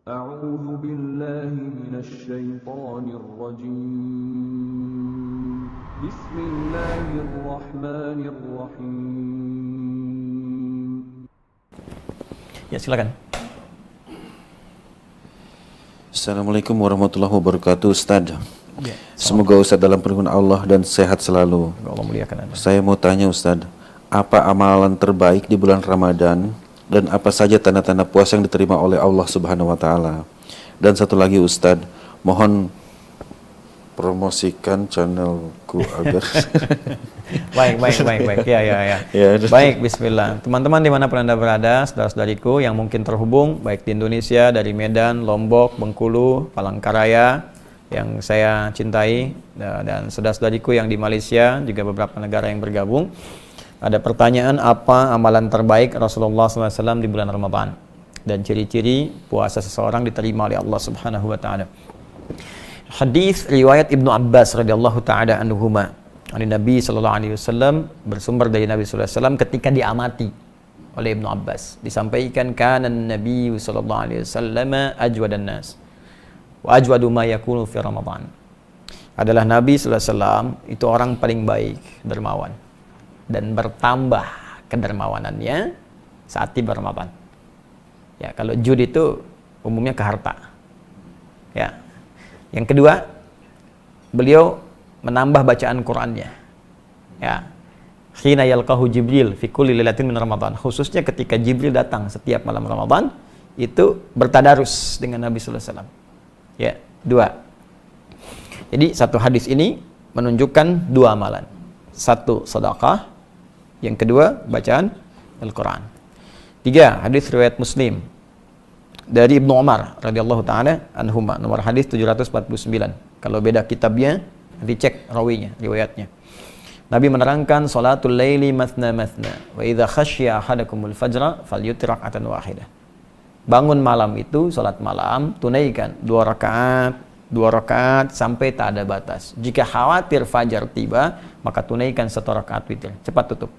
أعوذ بالله من الشيطان الرجيم بسم الله الرحمن الرحيم. Ya, silakan. Assalamualaikum warahmatullahi wabarakatuh, Ustaz. Ya, Semoga Ustaz dalam perlindungan Allah dan sehat selalu. Allah muliakan Anda. Saya mau tanya Ustaz, apa amalan terbaik di bulan Ramadan dan apa saja tanda-tanda puasa yang diterima oleh Allah Subhanahu wa taala? Dan satu lagi Ustaz, mohon promosikan channelku agar Baik. Ya. Ya. Baik, bismillah. Teman-teman dimanapun Anda berada, saudara-saudariku yang mungkin terhubung, baik di Indonesia, dari Medan, Lombok, Bengkulu, Palangkaraya, yang saya cintai, dan saudara-saudariku yang di Malaysia, juga beberapa negara yang bergabung. Ada pertanyaan, apa amalan terbaik Rasulullah SAW di bulan Ramadan? Dan ciri-ciri puasa seseorang diterima oleh Allah Subhanahu wa taala. Hadis riwayat Ibnu Abbas radhiyallahu taala anhuma, dari Nabi sallallahu alaihi wasallam, bersumber dari Nabi sallallahu alaihi wasallam ketika diamati oleh Ibnu Abbas, disampaikan kana Nabi sallallahu alaihi wasallam ajwadan nas wa ajwadu ma yakunu fi Ramadan. Adalah Nabi sallallahu alaihi wasallam itu orang paling baik, dermawan, dan bertambah kedermawanannya saat tiba Ramadan. Ya, kalau jud itu umumnya ke harta. Ya. Yang kedua, beliau menambah bacaan Qur'annya. Ya. Khina yalqahu Jibril fi kulli lailatin min Ramadan. Khususnya ketika Jibril datang setiap malam Ramadan, itu bertadarus dengan Nabi sallallahu alaihi wasallam. Ya, dua. Jadi satu hadis ini menunjukkan dua amalan. Satu, sedekah. Yang kedua, bacaan Al-Quran. Tiga, hadis riwayat Muslim dari Ibnu Umar radhiyallahu taala anhuma, nomor hadis 749. Kalau beda kitabnya, dicek rawinya, riwayatnya. Nabi menerangkan salatul laili mathna mathna wa idza khasya ahadakumul fajra falyutir rak'atan wahidah. Bangun malam itu, salat malam, tunaikan 2 rakaat sampai tak ada batas. Jika khawatir fajar tiba, maka tunaikan 1 rakaat witir. Cepat tutup.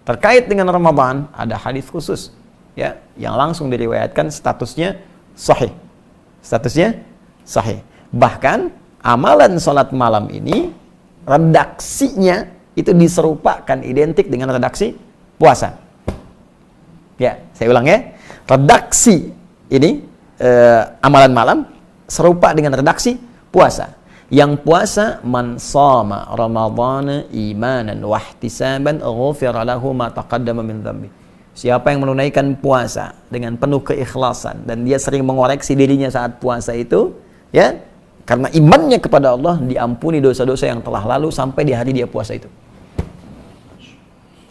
Terkait dengan Ramadan, ada hadis khusus, ya, yang langsung diriwayatkan statusnya sahih. Statusnya sahih. Bahkan amalan salat malam ini redaksinya itu diserupakan identik dengan redaksi puasa. Ya, saya ulang ya. Redaksi ini amalan malam serupa dengan redaksi puasa. Yang puasa, man shama ramadhana imanan wa ihtisaban ghufira lahu ma taqaddama min dhanbi. Siapa yang menunaikan puasa dengan penuh keikhlasan dan dia sering mengoreksi dirinya saat puasa itu, ya, karena imannya kepada Allah, diampuni dosa-dosa yang telah lalu sampai di hari dia puasa itu.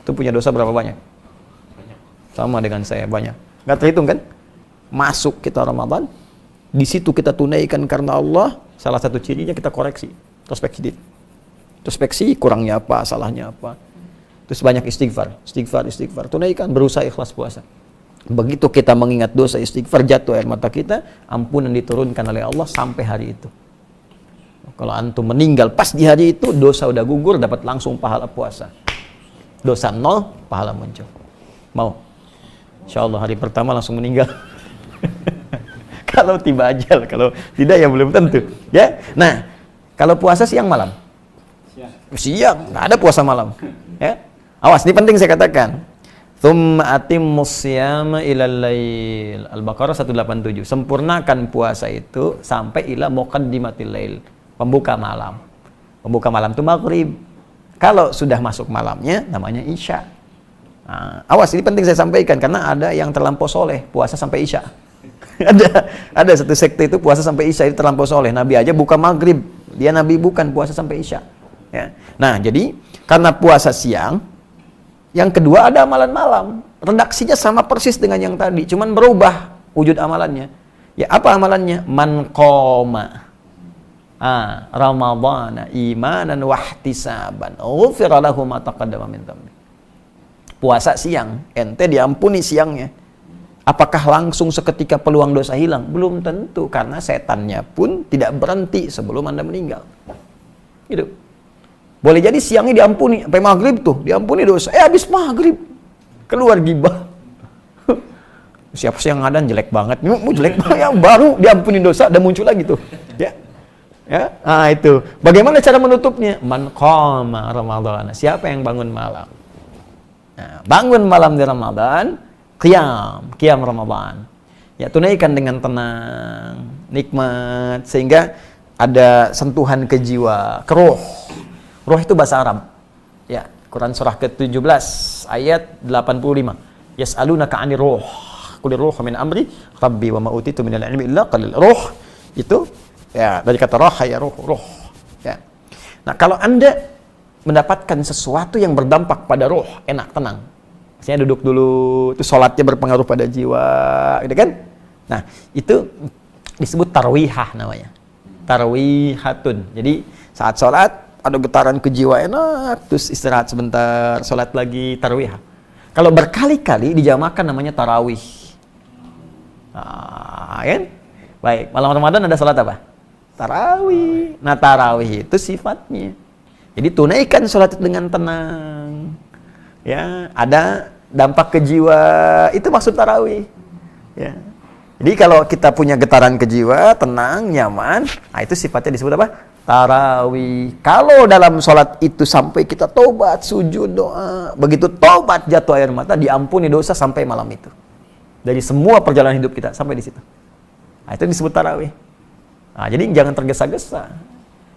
Itu punya dosa berapa banyak? Sama dengan saya, banyak. Nggak terhitung kan? Masuk kita Ramadan, di situ kita tunaikan karena Allah. Salah satu cirinya kita koreksi, introspeksi diri. Introspeksi, kurangnya apa, salahnya apa. Terus banyak istighfar. Tunaikan, berusaha ikhlas puasa. Begitu kita mengingat dosa, istighfar, jatuh air mata kita, ampunan diturunkan oleh Allah sampai hari itu. Kalau antum meninggal pas di hari itu, dosa udah gugur, dapat langsung pahala puasa. Dosa 0, pahala muncul. Mau? Insya Allah hari pertama langsung meninggal. Kalau tiba ajal, kalau tidak ya belum tentu. Ya, nah, kalau puasa siang malam, siang, nggak ada puasa malam. Ya, awas, ini penting saya katakan. Tsumma atimmus siyama ilal lail. Al-Baqarah 187. Sempurnakan puasa itu sampai ila muqaddimatil lail, pembuka malam. Pembuka malam itu maghrib. Kalau sudah masuk malamnya, namanya isya. Nah, awas, ini penting saya sampaikan karena ada yang terlampau soleh puasa sampai isya. ada satu sekte itu puasa sampai isya, itu terlampau soleh. Nabi aja buka maghrib, dia Nabi bukan puasa sampai isya. Ya. Nah, jadi karena puasa siang, yang kedua ada amalan malam. Redaksinya sama persis dengan yang tadi, cuman berubah wujud amalannya. Ya, apa amalannya? Man qoma Ramadhana imanan wa ihtisaban ghufira lahu ma taqaddama min dhanbi. Puasa siang, ente diampuni siangnya. Apakah langsung seketika peluang dosa hilang? Belum tentu, karena setannya pun tidak berhenti sebelum Anda meninggal. Gitu. Boleh jadi siangnya diampuni, sampai maghrib tuh, diampuni dosa. Habis maghrib, keluar gibah. Siapa sih yang ngadan jelek banget? Mau jelek banget ya, baru diampuni dosa dan muncul lagi tuh. Ya. Ya. Ah itu. Bagaimana cara menutupnya? Man qama Ramadan. Siapa yang bangun malam? Nah, bangun malam di Ramadan, qiyam Ramadan. Ya, tunaikan dengan tenang, nikmat, sehingga ada sentuhan ke jiwa, ke roh. Roh itu bahasa Arab. Ya, Quran surah ke-17 ayat 85. Yas'alunaka 'anir ruh. Qul ruh min amri rabbi wa ma utitu minal ilmi illa qalil. Ruh itu ya dari kata roh ya roh. Ya. Nah, kalau Anda mendapatkan sesuatu yang berdampak pada roh, enak, tenang. Maksudnya duduk dulu, itu sholatnya berpengaruh pada jiwa, gitu kan? Nah, itu disebut tarwihah namanya. Tarwihatun. Jadi saat sholat ada getaran ke jiwa enak, terus istirahat sebentar, sholat lagi, tarwihah. Kalau berkali-kali dijamakan namanya tarawih. Nah, kan? Baik, malam Ramadan ada sholat apa? Tarawih. Nah, tarawih itu sifatnya. Jadi tunaikan sholat itu dengan tenang. Ya, ada dampak ke jiwa, itu maksud tarawih. Ya. Jadi kalau kita punya getaran ke jiwa, tenang, nyaman, nah itu sifatnya disebut apa? Tarawih. Kalau dalam sholat itu sampai kita tobat, sujud, doa, begitu tobat jatuh air mata, diampuni dosa sampai malam itu. Dari semua perjalanan hidup kita sampai di situ. Nah, itu disebut tarawih. Nah, jadi jangan tergesa-gesa.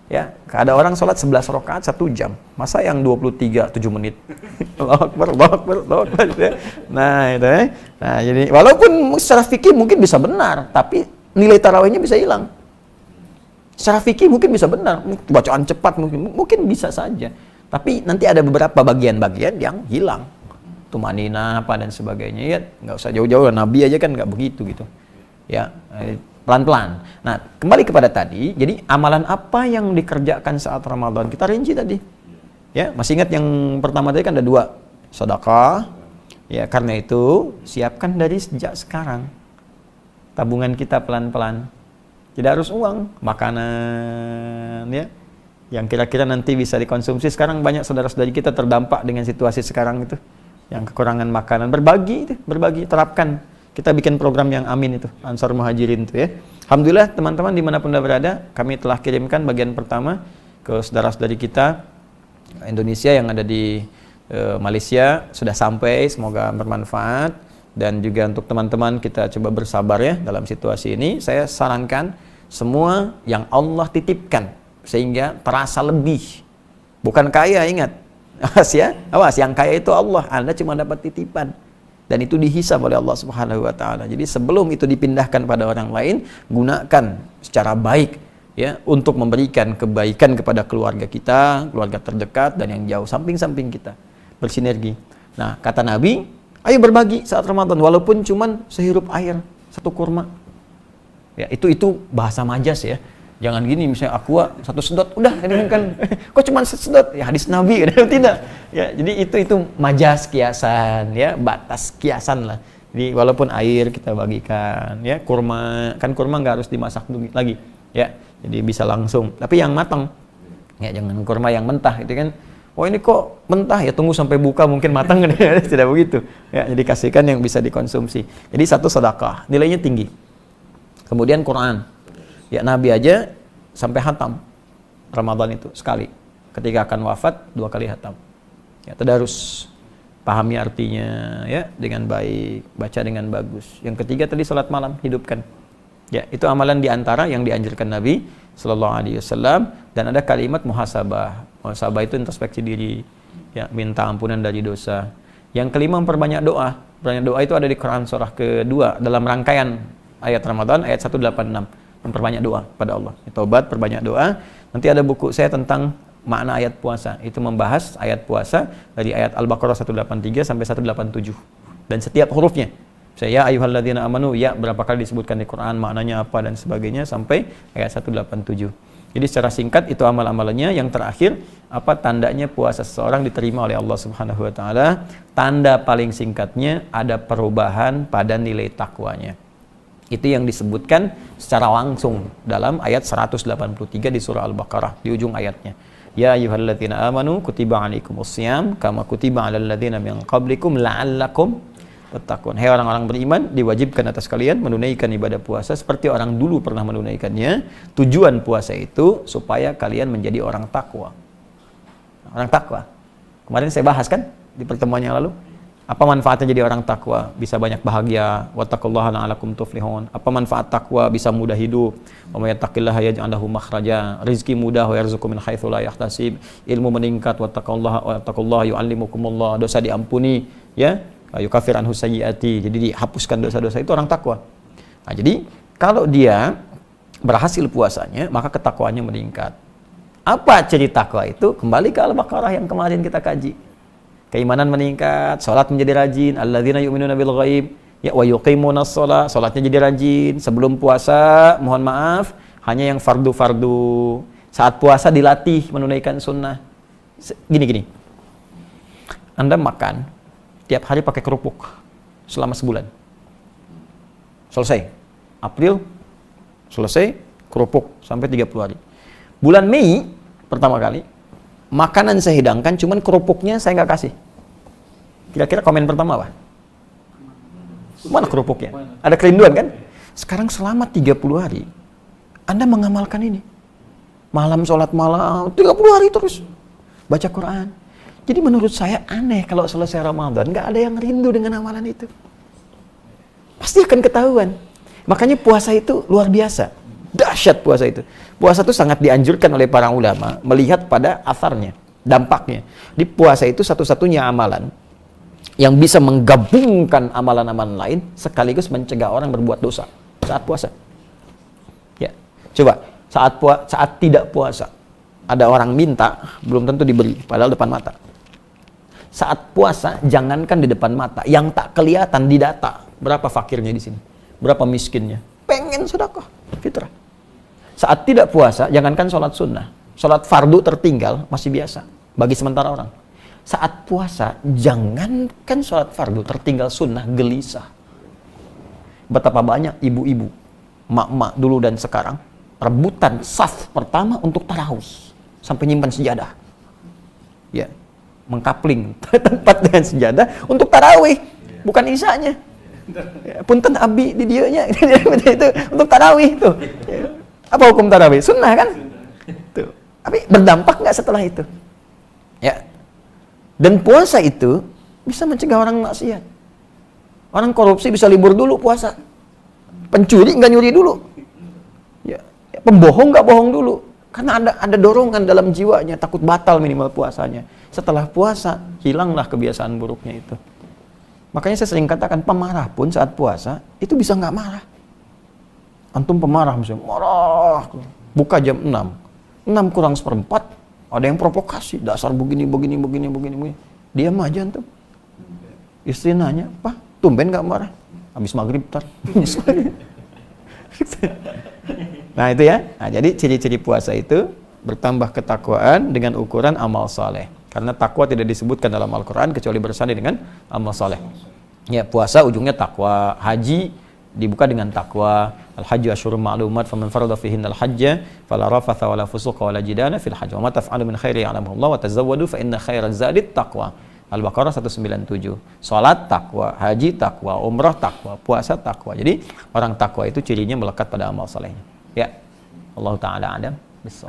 Ya, ada orang sholat 11 rakaat 1 jam. Masa yang 23 7 menit? Allahu Akbar. Ya. Nah, itu ya. Nah, jadi walaupun secara fikih mungkin bisa benar, tapi nilai tarawihnya bisa hilang. Secara fikih mungkin bisa benar, bacaan cepat mungkin bisa saja. Tapi nanti ada beberapa bagian-bagian yang hilang. Tumanina apa dan sebagainya. Ya, nggak usah jauh-jauh, Nabi aja kan nggak begitu gitu. Ya, pelan-pelan. Nah, kembali kepada tadi, jadi amalan apa yang dikerjakan saat Ramadan? Kita rinci tadi. Ya, masih ingat yang pertama tadi kan ada 2, sedekah. Ya, karena itu siapkan dari sejak sekarang. Tabungan kita pelan-pelan. Tidak harus uang, makanan ya. Yang kira-kira nanti bisa dikonsumsi. Sekarang banyak saudara-saudari kita terdampak dengan situasi sekarang itu. Yang kekurangan makanan, berbagi, terapkan. Kita bikin program yang amin itu, Ansar Muhajirin itu ya. Alhamdulillah teman-teman dimanapun Anda berada, kami telah kirimkan bagian pertama ke saudara-saudari kita Indonesia yang ada di Malaysia, sudah sampai, semoga bermanfaat. Dan juga untuk teman-teman kita coba bersabar ya dalam situasi ini. Saya sarankan semua yang Allah titipkan sehingga terasa lebih. Bukan kaya, ingat. Awas ya, awas, yang kaya itu Allah, Anda cuma dapat titipan. Dan itu dihisab oleh Allah Subhanahu wa taala. Jadi sebelum itu dipindahkan pada orang lain, gunakan secara baik ya untuk memberikan kebaikan kepada keluarga kita, keluarga terdekat dan yang jauh, samping-samping kita. Bersinergi. Nah, kata Nabi, ayo berbagi saat Ramadan walaupun cuman sehirup air, 1 kurma. Ya, itu bahasa majas ya. Jangan gini misalnya aqua 1 sedot, udah ini kan kok cuma sedot ya, hadis Nabi tidak. Ya, jadi itu majas kiasan ya, batas kiasan lah. Jadi walaupun air kita bagikan ya, kurma kan kurma nggak harus dimasak lagi ya. Jadi bisa langsung, tapi yang matang. Ya, jangan kurma yang mentah itu kan. Oh ini kok mentah ya, tunggu sampai buka mungkin matang kan. Tidak begitu. Ya, jadi kasihkan yang bisa dikonsumsi. Jadi 1 sedekah, nilainya tinggi. Kemudian Quran. Ya, Nabi aja sampai hatam Ramadan itu sekali. Ketika akan wafat 2 kali hatam. Ya, tadarus, pahami artinya ya dengan baik, baca dengan bagus. Yang ketiga tadi salat malam, hidupkan. Ya, itu amalan diantara yang dianjurkan Nabi Sallallahu Alaihi Wasallam. Dan ada kalimat muhasabah. Muhasabah itu introspeksi diri, ya, minta ampunan dari dosa. Yang kelima memperbanyak doa. Perbanyak doa itu ada di Quran surah kedua dalam rangkaian ayat Ramadan ayat 186. Memperbanyak doa pada Allah. Taubat, perbanyak doa. Nanti ada buku saya tentang makna ayat puasa. Itu membahas ayat puasa dari ayat Al-Baqarah 183 sampai 187. Dan setiap hurufnya. Saya ayyuhalladzina amanu, ya berapa kali disebutkan di Quran, maknanya apa dan sebagainya sampai ayat 187. Jadi secara singkat itu amal-amalannya. Yang terakhir, apa tandanya puasa seseorang diterima oleh Allah Subhanahu wa taala? Tanda paling singkatnya ada perubahan pada nilai takwanya. Itu yang disebutkan secara langsung dalam ayat 183 di surah Al-Baqarah di ujung ayatnya. Ya ayyuhalladzina amanu kutiba alaikumusiyam kama kutiba alal ladzina min qablikum la'allakum tattaqun. Hai orang-orang beriman, diwajibkan atas kalian menunaikan ibadah puasa seperti orang dulu pernah menunaikannya. Tujuan puasa itu supaya kalian menjadi orang takwa. Orang takwa. Kemarin saya bahas kan di pertemuan yang lalu. Apa manfaatnya jadi orang takwa? Bisa banyak bahagia. Wattaqullaha la'allakum tuflihun. Apa manfaat takwa? Bisa mudah hidup. Wa may yattaqillaha yaj'al lahu makhraja. Rizki mudah wa yarzuqhu min haitsu la yahtasib. Ilmu meningkat. Wattaqullaha yu'allimukumullah. Dosa diampuni, ya. Yukaffir anhu sayyiati. Jadi dihapuskan dosa-dosa, itu orang takwa. Nah, jadi kalau dia berhasil puasanya, maka ketakwaannya meningkat. Apa ciri takwa itu? Kembali ke Al-Baqarah yang kemarin kita kaji. Keimanan meningkat, salat menjadi rajin, alladzina yu'minuna bil ghaib, ya wa yuqimunas shalah, salatnya jadi rajin. Sebelum puasa, mohon maaf, hanya yang fardu-fardu. Saat puasa dilatih menunaikan sunnah. Gini. Anda makan tiap hari pakai kerupuk selama sebulan. Selesai. April selesai kerupuk sampai 30 hari. Bulan Mei pertama kali makanan saya hidangkan, cuman kerupuknya saya nggak kasih. Kira-kira komen pertama apa? Mana kerupuknya? Ada kerinduan kan? Sekarang selama 30 hari Anda mengamalkan ini. Malam sholat malam 30 hari terus baca Quran. Jadi menurut saya aneh kalau selesai Ramadan nggak ada yang rindu dengan amalan itu. Pasti akan ketahuan. Makanya puasa itu luar biasa. Dahsyat puasa itu. Puasa itu sangat dianjurkan oleh para ulama melihat pada asarnya, dampaknya. Di puasa itu satu-satunya amalan yang bisa menggabungkan amalan-amalan lain sekaligus mencegah orang berbuat dosa saat puasa. Ya, coba saat tidak puasa ada orang minta belum tentu diberi, padahal depan mata. Saat puasa jangankan di depan mata, yang tak kelihatan di data berapa fakirnya di sini, berapa miskinnya, pengen sedekah fitrah. Saat tidak puasa, jangankan sholat sunnah, sholat fardu tertinggal masih biasa bagi sementara orang. Saat puasa, jangankan sholat fardu tertinggal sunnah, gelisah. Betapa banyak ibu-ibu, mak-mak dulu dan sekarang, rebutan saf pertama untuk tarawih, sampai nyimpan sejadah. Ya, mengkapling tempat dengan sejadah untuk tarawih, bukan isanya. Ya, punten abi di dieunya itu untuk tarawih tuh. Ya. Apa hukum tarawih? Sunnah kan? Tuh. Tapi berdampak nggak setelah itu? Ya. Dan puasa itu bisa mencegah orang maksiat. Orang korupsi bisa libur dulu puasa. Pencuri nggak nyuri dulu. Ya. Pembohong nggak bohong dulu. Karena ada dorongan dalam jiwanya, takut batal minimal puasanya. Setelah puasa, hilanglah kebiasaan buruknya itu. Makanya saya sering katakan, pemarah pun saat puasa, itu bisa nggak marah. Antum pemarah misalnya, marah, buka jam 6 kurang seperempat, ada yang provokasi, dasar begini. Diam aja antum. Istri nanya, Pak, tumben gak marah? Habis maghrib tar. Nah itu ya, nah, jadi ciri-ciri puasa itu bertambah ketakwaan dengan ukuran amal saleh. Karena takwa tidak disebutkan dalam Al-Quran kecuali bersanding dengan amal saleh. Ya, puasa ujungnya takwa, haji dibuka dengan takwa. Al-hajju asyhurun ma'lumat faman farada fihinnal hajja fala rafatha wala fusuqa wala jidala fil hajj wa ma taf'alu min khairin ya'lamuhu wa tazawwadu fa inna khairaz zadit taqwa. Al-Baqarah 197. Salat takwa, haji takwa, umrah takwa, puasa takwa. Jadi orang takwa itu cirinya melekat pada amal salehnya. Ya. Allah taala adam bis